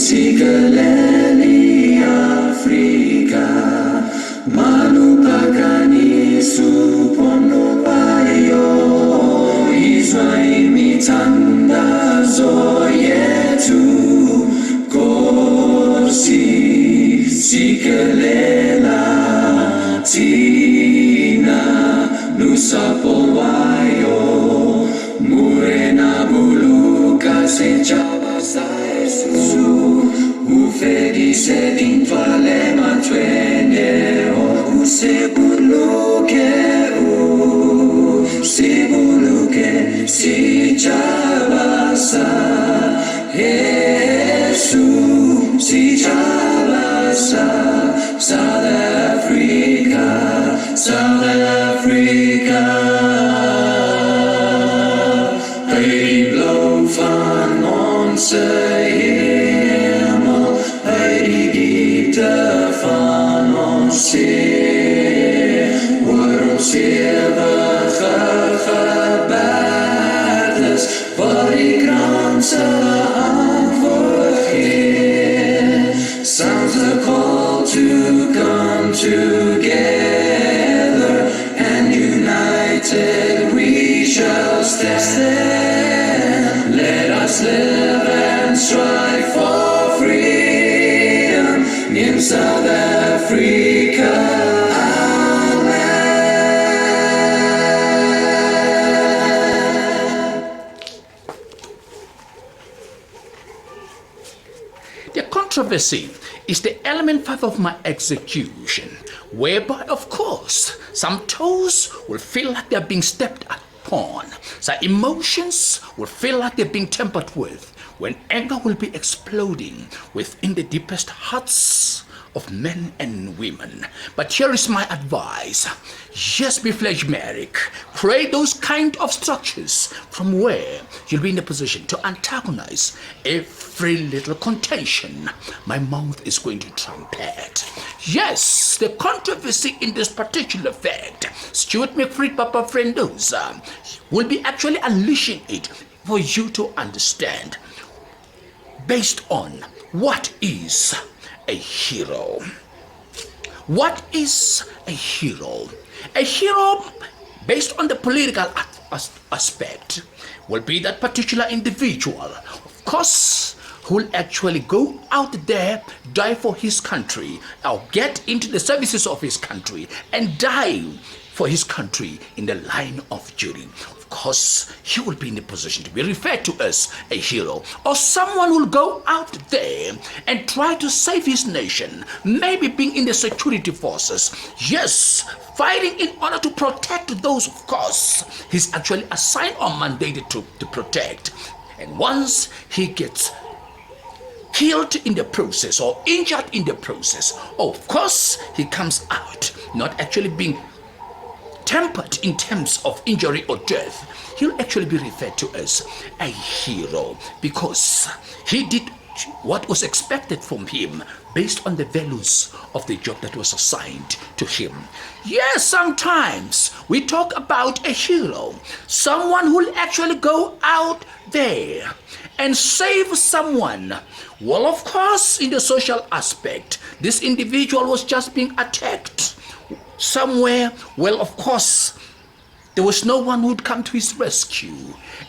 Sigaleni Africa Manupakani supono bayo Israel mitanda zoyetu Korsi Sigalela Tina Nusapowayo Murena Buluka Senchava Saesu Ufedise Dintwale Matwene Usebuluke Si Chavasa Yesu Si Chavasa South Africa South Africa Heidi blow van onze hemel Heidi diepte van ons zeer Oor ons eeuwige geberdes Waar die kranse antwoord gee Sounds the call to come together And united we shall stand Let us live and strive for freedom In South Africa The controversy is the element part of my execution, whereby, of course, some toes will feel like they're being stepped upon, some emotions will feel like they're being tampered with, when anger will be exploding within the deepest hearts of men and women. But here is my advice. Just be phlegmatic. Create those kind of structures from where you'll be in a position to antagonize every little contention my mouth is going to trumpet. Yes, the controversy in this particular fact, Stuart McFreed, Papa Frendoza, will be actually unleashing it for you to understand based on what is a hero. What is a hero? A hero, based on the political aspect, will be that particular individual, of course, who will actually go out there, die for his country, or get into the services of his country, and die for his country in the line of duty. Of course, he will be in a position to be referred to as a hero, or someone who will go out there and try to save his nation, maybe being in the security forces. Yes, fighting in order to protect those, of course, he's actually assigned or mandated to protect. And once he gets killed in the process or injured in the process, of course, he comes out not actually being tempered in terms of injury or death. He'll actually be referred to as a hero because he did what was expected from him based on the values of the job that was assigned to him. Yes, sometimes we talk about a hero, someone who will actually go out there and save someone. Well, of course, in the social aspect, this individual was just being attacked somewhere. Well, of course, there was no one who would come to his rescue,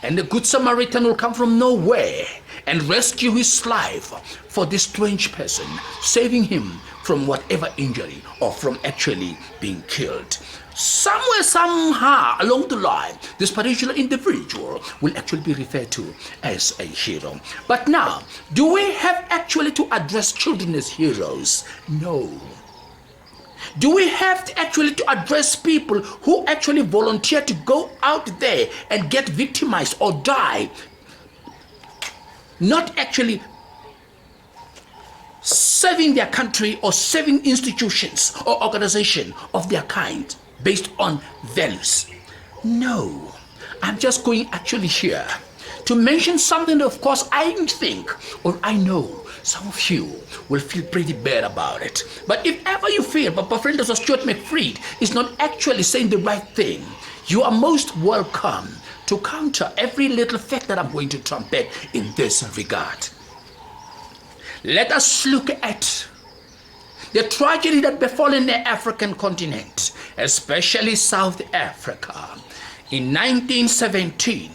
and the Good Samaritan will come from nowhere and rescue his life for this strange person, saving him from whatever injury or from actually being killed. Somewhere, somehow along the line, this particular individual will actually be referred to as a hero. But now, do we have actually to address children as heroes? No. Do we have to actually to address people who actually volunteer to go out there and get victimized or die, not actually serving their country or serving institutions or organization of their kind based on values? No. I'm just going actually here to mention something that, of course, I think or I know some of you will feel pretty bad about it. But if ever you feel Papa Frendoza Stuart McFreed is not actually saying the right thing, you are most welcome to counter every little fact that I'm going to trumpet in this regard. let us look at the tragedy that befallen the African continent, especially South Africa. In 1917,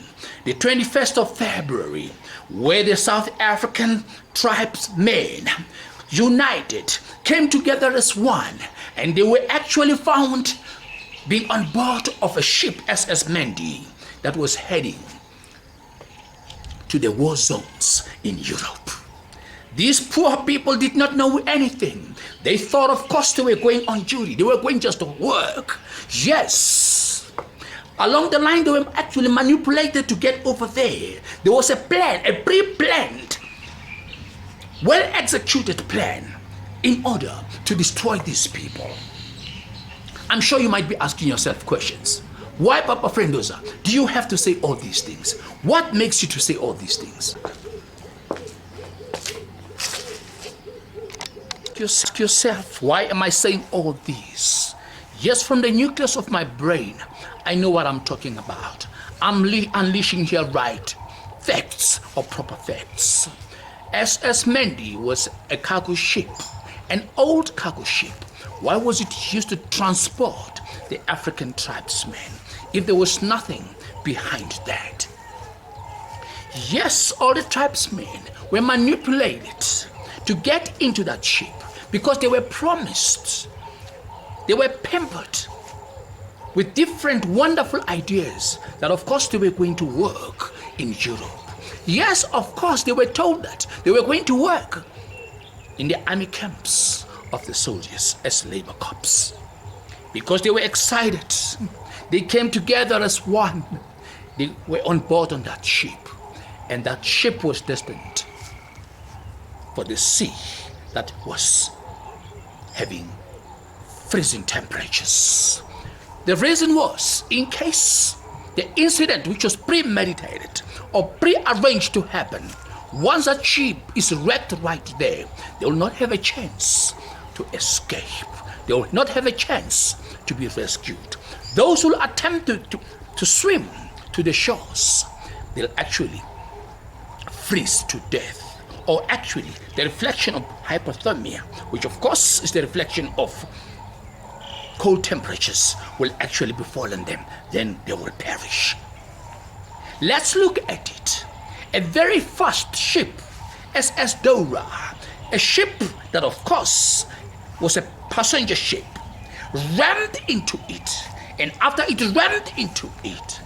the 21st of February, where the South African tribesmen united, came together as one, and they were actually found being on board of a ship, SS Mendy, that was heading to the war zones in Europe. These poor people did not know anything. They thought, of course, they were going on duty. They were going just to work. Yes. Along the line, they were actually manipulated to get over there. There was a plan, a pre-planned, well-executed plan in order to destroy these people. I'm sure you might be asking yourself questions. Why, Papa Frendoza, do you have to say all these things? What makes you to say all these things? Ask yourself, why am I saying all this? Yes, from the nucleus of my brain, I know what I'm talking about. I'm unleashing here right facts or proper facts. SS Mendy was a cargo ship, an old cargo ship. Why was it used to transport the African tribesmen if there was nothing behind that? Yes, all the tribesmen were manipulated to get into that ship because they were promised, they were pampered with different wonderful ideas that of course they were going to work in Europe. Yes, of course they were told that they were going to work in the army camps of the soldiers as labor corps. Because they were excited, they came together as one. They were on board on that ship, and that ship was destined for the sea that was having freezing temperatures. The reason was, in case the incident which was premeditated or prearranged to happen, once that ship is wrecked right there, they will not have a chance to escape. They will not have a chance to be rescued. Those who attempt to swim to the shores, they'll actually freeze to death. Or actually, the reflection of hypothermia, which of course is the reflection of cold temperatures, will actually befallen them. Then they will perish. Let's look at it. A very fast ship, SS Dora, a ship that of course was a passenger ship, rammed into it, and after it rammed into it,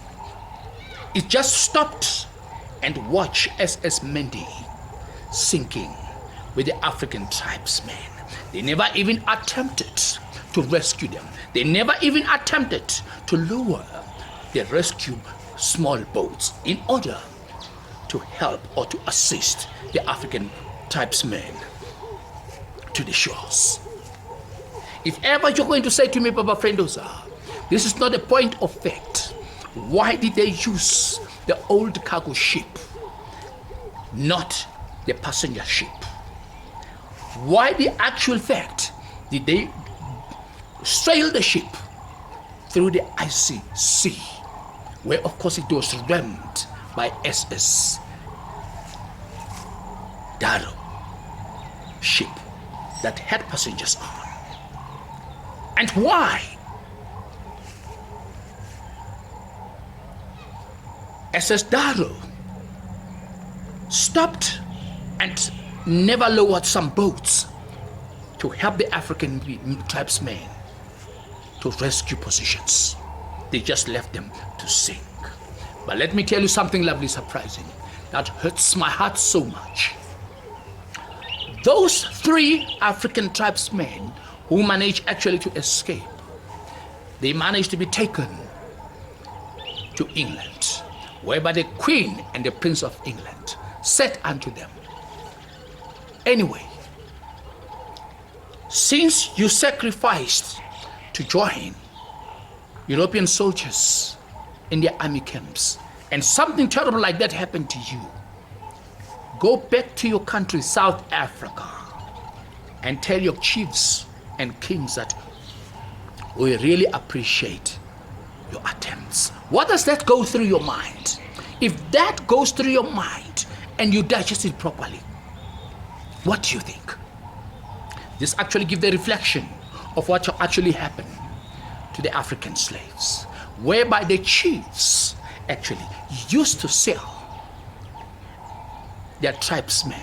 it just stopped and watched SS Mendy sinking with the African tribesmen. They never even attempted to rescue them. They never even attempted to lower the rescue small boats in order to help or to assist the African tribesmen to the shores. If ever you're going to say to me, Papa Frendoza, this is not a point of fact, why did they use the old cargo ship, not the passenger ship? Why the actual fact did they sail the ship through the icy sea, where of course it was rammed by SS Daro ship that had passengers on? And why SS Daro stopped and never lowered some boats to help the African tribesmen to rescue positions? They just left them to sink. But let me tell you something lovely, surprising, that hurts my heart so much. Those 3 African tribesmen who managed actually to escape, they managed to be taken to England, whereby the Queen and the Prince of England said unto them, anyway, since you sacrificed to join European soldiers in their army camps, and something terrible like that happened to you, go back to your country, South Africa, and tell your chiefs and kings that we really appreciate your attempts. What does that go through your mind? If that goes through your mind and you digest it properly, What do you think? This actually gives the reflection of what actually happened to the African slaves, whereby the chiefs actually used to sell their tribesmen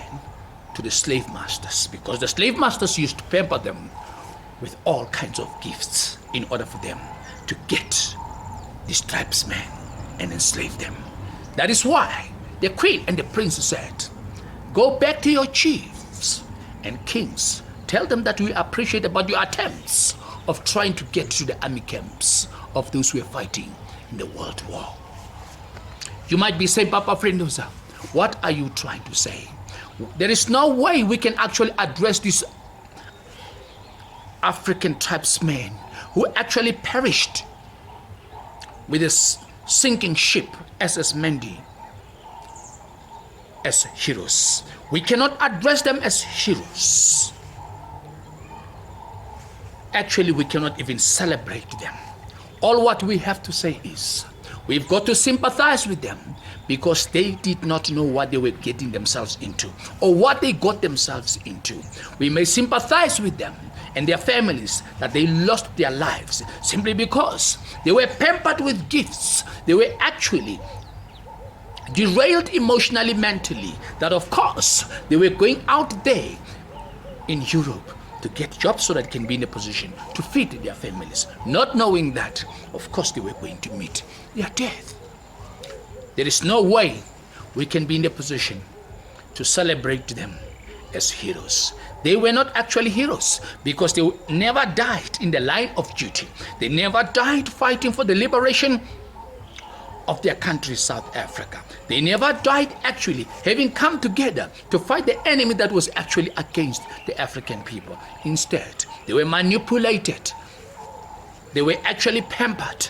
to the slave masters, because the slave masters used to pamper them with all kinds of gifts in order for them to get these tribesmen and enslave them. That is why the queen and the prince said, go back to your chiefs and kings, tell them that we appreciate about your attempts of trying to get to the army camps of those who are fighting in the world war. You might be saying, Papa Frendoza, what are you trying to say? There is no way we can actually address these African tribesmen who actually perished with this sinking ship SS Mendy as heroes. We cannot address them as heroes. Actually, we cannot even celebrate them. All what we have to say is, we've got to sympathize with them, because they did not know what they were getting themselves into or what they got themselves into. We may sympathize with them and their families that they lost their lives simply because they were pampered with gifts. They were actually derailed emotionally, mentally, that of course they were going out there in Europe to get jobs so that they can be in a position to feed their families, not knowing that of course they were going to meet their death. There is no way we can be in a position to celebrate them as heroes. They were not actually heroes because they never died in the line of duty. They never died fighting for the liberation of their country, South Africa. They never died actually having come together to fight the enemy that was actually against the African people. Instead, they were manipulated. They were actually pampered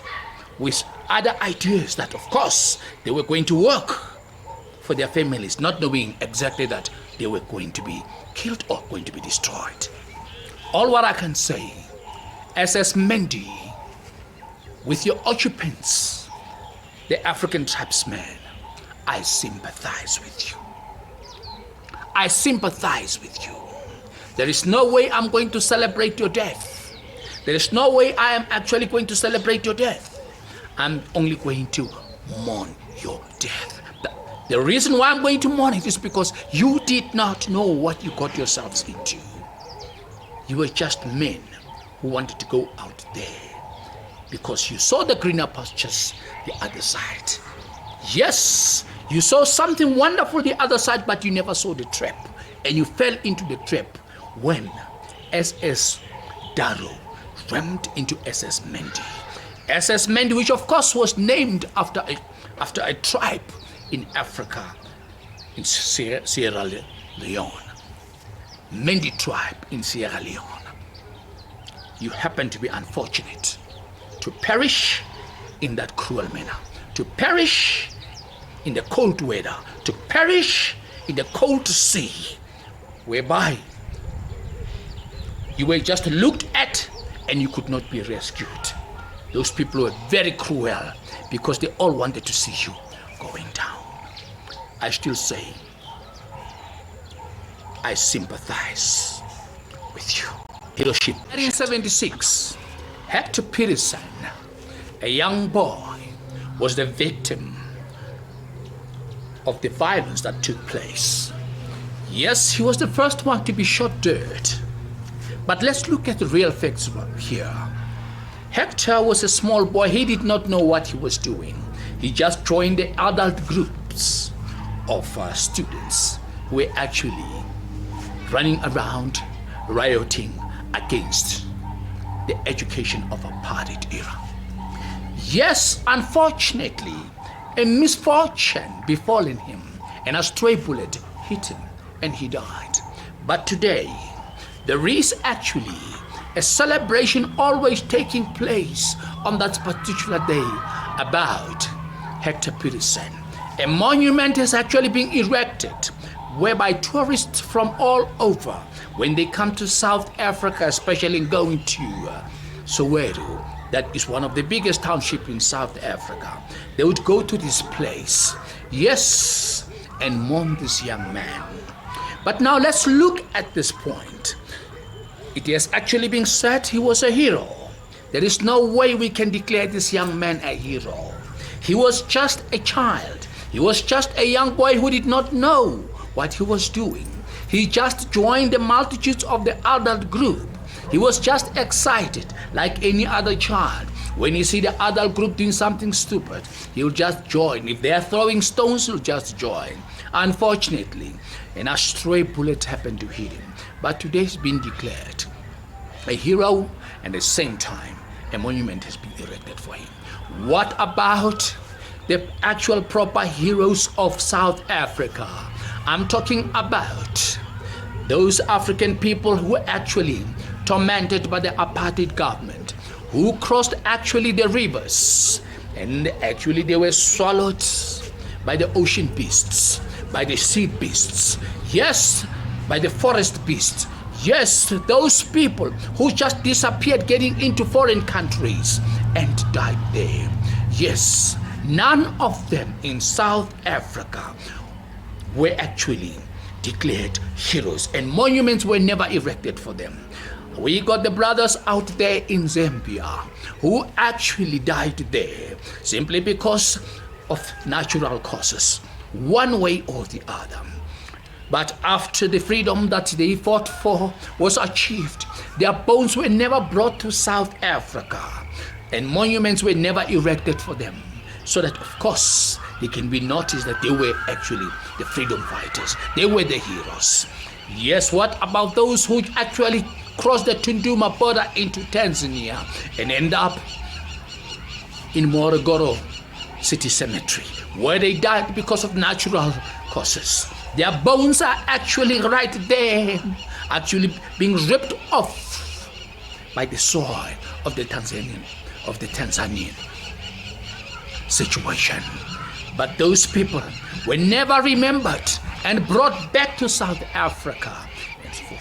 with other ideas that of course they were going to work for their families, not knowing exactly that they were going to be killed or going to be destroyed. All what I can say, SS Mendy, with your occupants, the African tribesmen, I sympathize with you. I sympathize with you. There is no way I'm going to celebrate your death. There is no way I am actually going to celebrate your death. I'm only going to mourn your death. The reason why I'm going to mourn it is because you did not know what you got yourselves into. You were just men who wanted to go out there because you saw the greener pastures the other side. Yes, you saw something wonderful the other side, but you never saw the trap. And you fell into the trap when SS Darrow rammed into SS Mendy. SS Mendy, which of course was named after a tribe in Africa, in Sierra Leone. Mendy tribe in Sierra Leone. You happen to be unfortunate to perish in that cruel manner, to perish in the cold weather, to perish in the cold sea, whereby you were just looked at and you could not be rescued. Those people were very cruel because they all wanted to see you going down. I still say, I sympathize with you. Hiroshima. 1976, Hector Peterson, a young boy, was the victim of the violence that took place. Yes, he was the first one to be shot dead. But let's look at the real facts here. Hector was a small boy. He did not know what he was doing. He just joined the adult groups of students who were actually running around rioting against the education of apartheid era. Yes, unfortunately, a misfortune befallen him and a stray bullet hit him and he died. But today, there is actually a celebration always taking place on that particular day about Hector Peterson. A monument is actually being erected whereby tourists from all over, when they come to South Africa, especially going to Soweto, that is one of the biggest townships in South Africa, they would go to this place, yes, and mourn this young man. But now let's look at this point. It has actually been said he was a hero. There is no way we can declare this young man a hero. He was just a child. He was just a young boy who did not know what he was doing. He just joined the multitudes of the adult group. He was just excited like any other child. When you see the adult group doing something stupid, he'll just join. If they are throwing stones, he'll just join. Unfortunately, an stray bullet happened to hit him. But today he's been declared a hero, and at the same time, a monument has been erected for him. What about the actual proper heroes of South Africa? I'm talking about those African people who were actually tormented by the apartheid government, who crossed actually the rivers, and actually they were swallowed by the ocean beasts, by the sea beasts, yes, by the forest beasts. Yes, those people who just disappeared getting into foreign countries and died there. Yes, none of them in South Africa were actually declared heroes, and monuments were never erected for them. We got the brothers out there in Zambia who actually died there simply because of natural causes, one way or the other. But after the freedom that they fought for was achieved, their bones were never brought to South Africa, and monuments were never erected for them, so that of course they can be noticed that they were actually the freedom fighters. They were the heroes. Yes, what about those who actually crossed the Tunduma border into Tanzania and end up in Morogoro City Cemetery, where they died because of natural causes? Their bones are actually right there, actually being ripped off by the soil of the Tanzanian situation. But those people were never remembered and brought back to South Africa,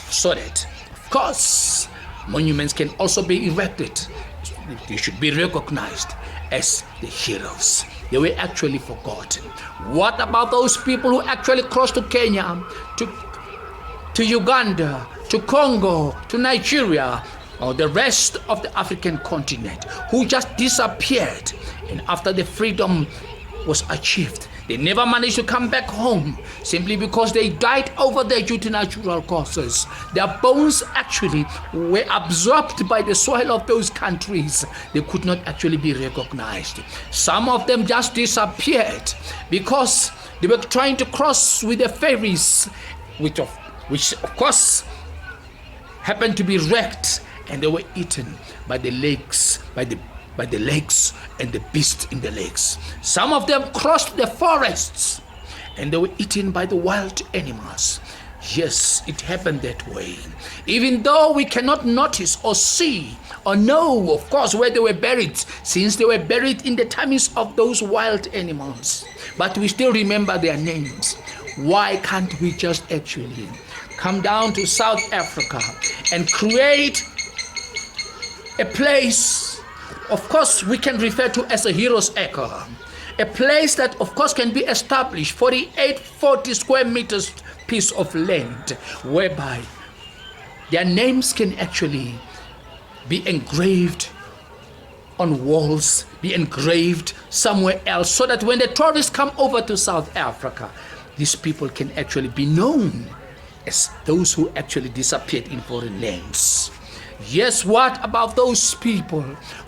so that, of course, monuments can also be erected. They should be recognized as the heroes. They were actually forgotten. What about those people who actually crossed to Kenya, to Uganda, to Congo, to Nigeria, or the rest of the African continent, who just disappeared, and after the freedom was achieved, they never managed to come back home simply because they died over there due to natural causes. Their bones actually were absorbed by the soil of those countries. They could not actually be recognized. Some of them just disappeared because they were trying to cross with the ferries, which of course happened to be wrecked, and they were eaten by the lakes, by the lakes and the beasts in the lakes. Some of them crossed the forests and they were eaten by the wild animals. Yes, it happened that way. Even though we cannot notice or see or know, of course, where they were buried, since they were buried in the tummies of those wild animals, but we still remember their names. Why can't we just actually come down to South Africa and create a place, of course, we can refer to as a hero's acre, a place that, of course, can be established, 40 square meters piece of land, whereby their names can actually be engraved on walls, be engraved somewhere else, so that when the tourists come over to South Africa, these people can actually be known as those who actually disappeared in foreign lands. Yes, what about those people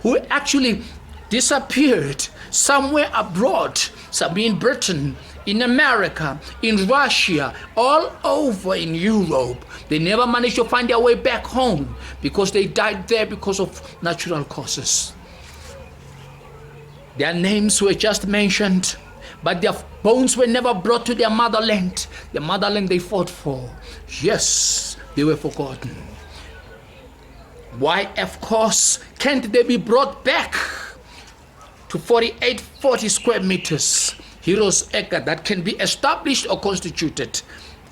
who actually disappeared somewhere abroad, some in Britain, in America, in Russia, all over in Europe? They never managed to find their way back home because they died there because of natural causes. Their names were just mentioned, but their bones were never brought to their motherland, the motherland they fought for. Yes, they were forgotten. Why, of course, can't they be brought back to 40 square meters, Heroes Acre, that can be established or constituted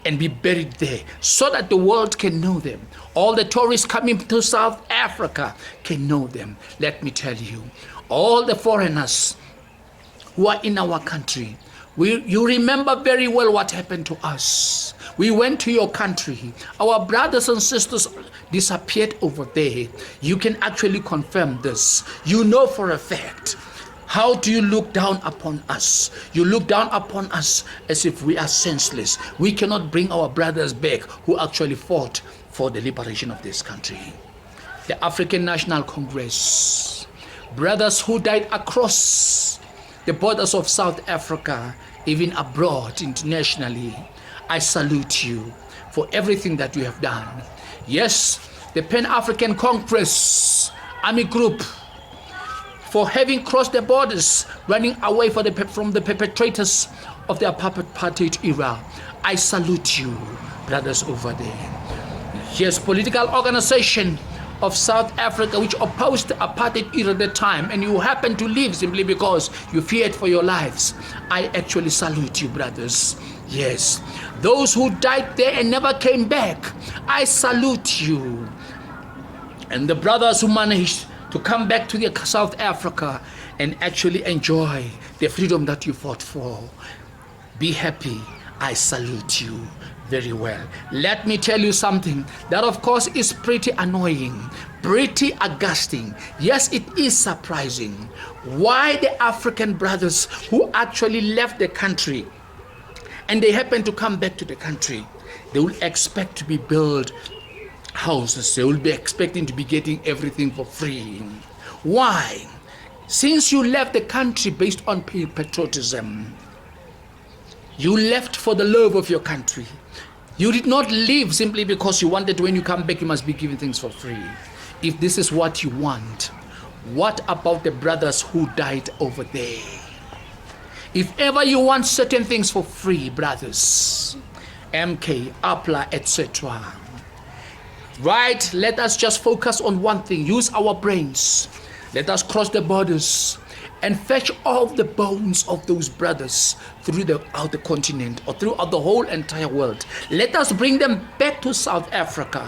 and be buried there, so that the world can know them? All the tourists coming to South Africa can know them. Let me tell you, all the foreigners who are in our country, You remember very well what happened to us. We went to your country. Our brothers and sisters disappeared over there. You can actually confirm this. You know for a fact. How do you look down upon us? You look down upon us as if we are senseless. We cannot bring our brothers back who actually fought for the liberation of this country. The African National Congress, brothers who died across the borders of South Africa, even abroad, internationally, I salute you for everything that you have done. Yes, the Pan-African Congress Army Group, for having crossed the borders, running away from the perpetrators of the apartheid era. I salute you, brothers over there. Yes, political organization of South Africa which opposed the apartheid era at the time, and you happen to leave simply because you feared for your lives. I actually salute you, brothers. Yes, those who died there and never came back, I salute you. And the brothers who managed to come back to the South Africa and actually enjoy the freedom that you fought for. Be happy. I salute you very well. Let me tell you something that of course is pretty annoying, pretty aghasting. Yes, it is surprising. Why the African brothers who actually left the country and they happen to come back to the country, they will expect to be built houses, they will be expecting to be getting everything for free. Why? Since you left the country based on patriotism, you left for the love of your country. You did not leave simply because you wanted when you come back you must be given things for free. If this is what you want, what about the brothers who died over there? If ever you want certain things for free, brothers, MK, APLA, etc., right, let us just focus on one thing. Use our brains. Let us cross the borders and fetch all the bones of those brothers throughout the continent or throughout the whole entire world. Let us bring them back to South Africa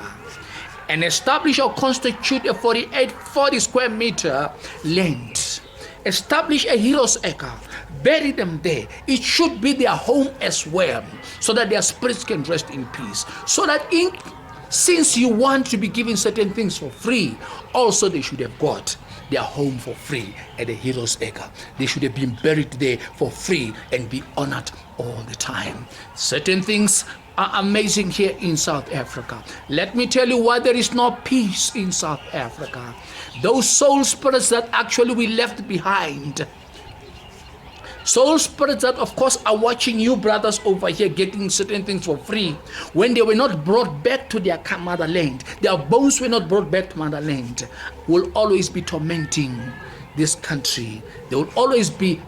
and establish or constitute a 40 square meter land. Establish a hero's acre. Bury them there. It should be their home as well, so that their spirits can rest in peace. So that since you want to be given certain things for free, also they should have got their home for free at the Heroes Acre. They should have been buried there for free and be honored all the time. Certain things are amazing here in South Africa. Let me tell you why there is no peace in South Africa. Those soul spirits that actually we left behind, soul spirits that of course are watching you brothers over here getting certain things for free when they were not brought back to their motherland, their bones were not brought back to motherland, will always be tormenting this country. There will always be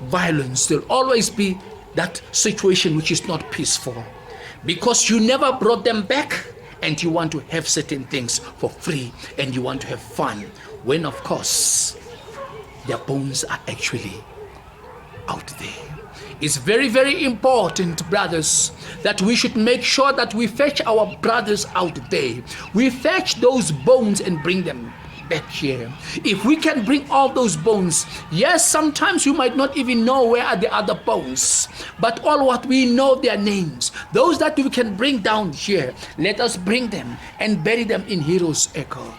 violence. There will always be that situation which is not peaceful because you never brought them back and you want to have certain things for free and you want to have fun when of course their bones are actually out there. It's very, very important, brothers, that we should make sure that we fetch our brothers out there. We fetch those bones and bring them back here. If we can bring all those bones, yes, sometimes you might not even know where are the other bones, but all what we know their names. Those that we can bring down here, let us bring them and bury them in Heroes Acre.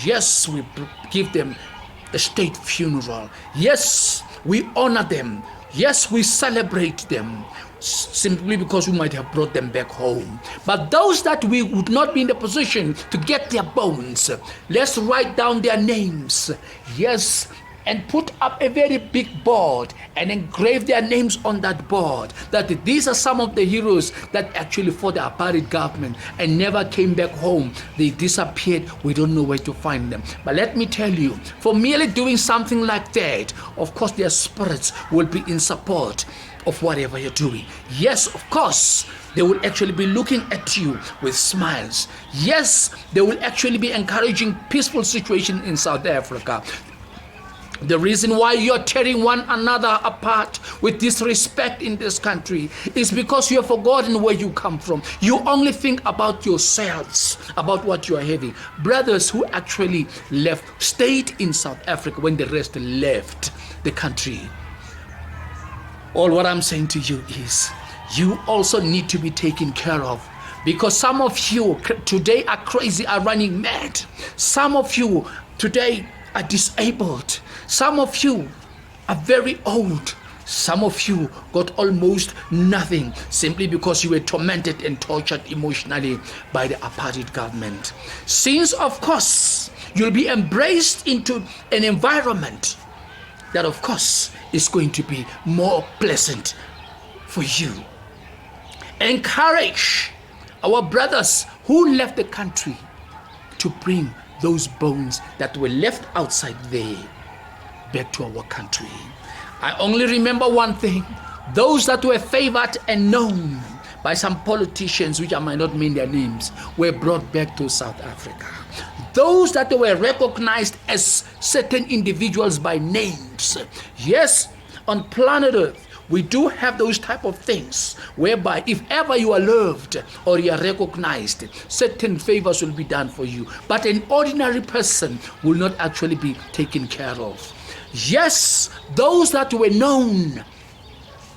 Yes, we give them a state funeral. Yes, we honor them. Yes, we celebrate them simply because we might have brought them back home. But those that we would not be in the position to get their bones, let's write down their names. Yes, and put up a very big board and engrave their names on that board, that these are some of the heroes that actually fought the apartheid government and never came back home. They disappeared. We don't know where to find them. But let me tell you, for merely doing something like that, of course their spirits will be in support of whatever you're doing. Yes, of course, they will actually be looking at you with smiles. Yes, they will actually be encouraging peaceful situation in South Africa. The reason why you're tearing one another apart with disrespect in this country is because you have forgotten where you come from. You only think about yourselves, about what you are having. Brothers who actually stayed in South Africa when the rest left the country. All what I'm saying to you is, you also need to be taken care of. Because some of you today are crazy, are running mad. Some of you today are disabled. Some of you are very old. Some of you got almost nothing simply because you were tormented and tortured emotionally by the apartheid government. Since, of course, you'll be embraced into an environment that, of course, is going to be more pleasant for you. Encourage our brothers who left the country to bring those bones that were left outside there back to our country. I only remember one thing: those that were favored and known by some politicians, which I might not mean their names, were brought back to South Africa. Those that were recognized as certain individuals by names. Yes, on planet Earth, we do have those type of things whereby if ever you are loved or you are recognized, certain favors will be done for you. But an ordinary person will not actually be taken care of. Yes, those that were known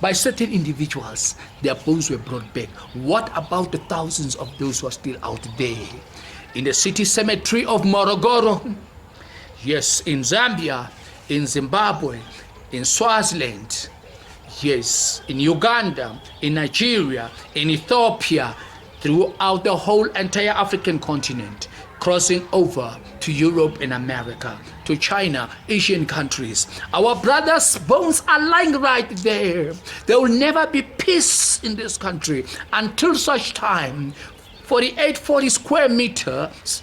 by certain individuals, their bones were brought back. What about the thousands of those who are still out there? In the city cemetery of Morogoro, yes, in Zambia, in Zimbabwe, in Swaziland, yes, in Uganda, in Nigeria, in Ethiopia, throughout the whole entire African continent, crossing over to Europe and America, to China, Asian countries. Our brothers' bones are lying right there. There will never be peace in this country until such time 40 square meters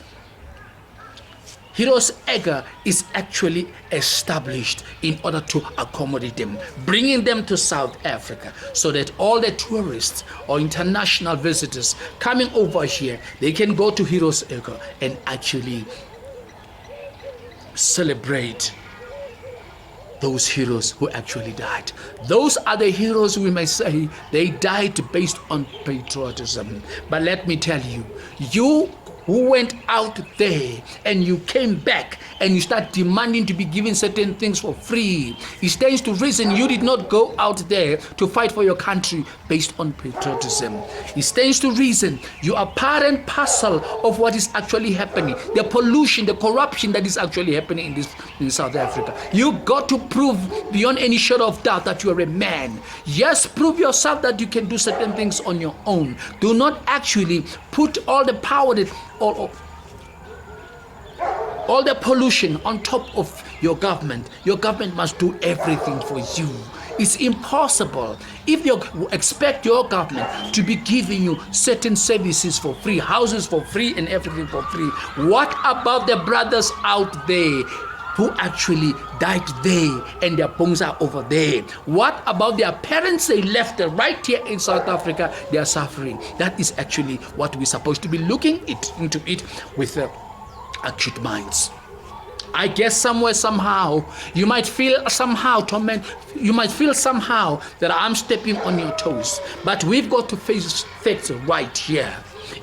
Heroes Acre is actually established in order to accommodate them, bringing them to South Africa so that all the tourists or international visitors coming over here, they can go to Heroes Acre and actually celebrate those heroes who actually died. Those are the heroes, we may say, they died based on patriotism. But let me tell you, you who went out there and you came back and you start demanding to be given certain things for free, it stands to reason you did not go out there to fight for your country based on patriotism. It stands to reason you are part and parcel of what is actually happening, the pollution, the corruption that is actually happening in South Africa. You got to prove beyond any shadow of doubt that you are a man. Yes, prove yourself that you can do certain things on your own. Do not actually put all the power that all the pollution on top of your government. Your government must do everything for you. It's impossible. If you expect your government to be giving you certain services for free, houses for free and everything for free, what about the brothers out there who actually died there and their bones are over there? What about their parents? They left right here in South Africa. They are suffering. That is actually what we're supposed to be looking into it with acute minds. I guess somewhere, somehow, you might feel somehow torment. You might feel somehow that I'm stepping on your toes. But we've got to face facts right here.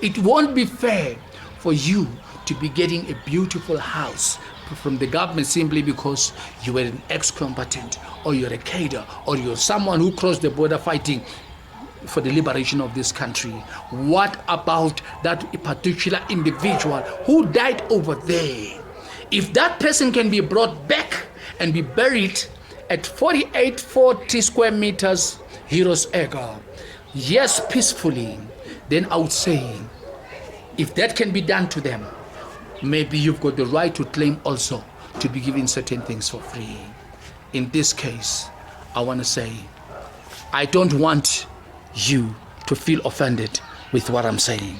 It won't be fair for you to be getting a beautiful house from the government simply because you were an ex-combatant, or you're a cadre, or you're someone who crossed the border fighting for the liberation of this country. What about that particular individual who died over there? If that person can be brought back and be buried at 40 square meters Heroes Acre, yes, peacefully, then I would say, if that can be done to them, maybe you've got the right to claim also to be given certain things for free. In this case, I want to say, I don't want you to feel offended with what I'm saying.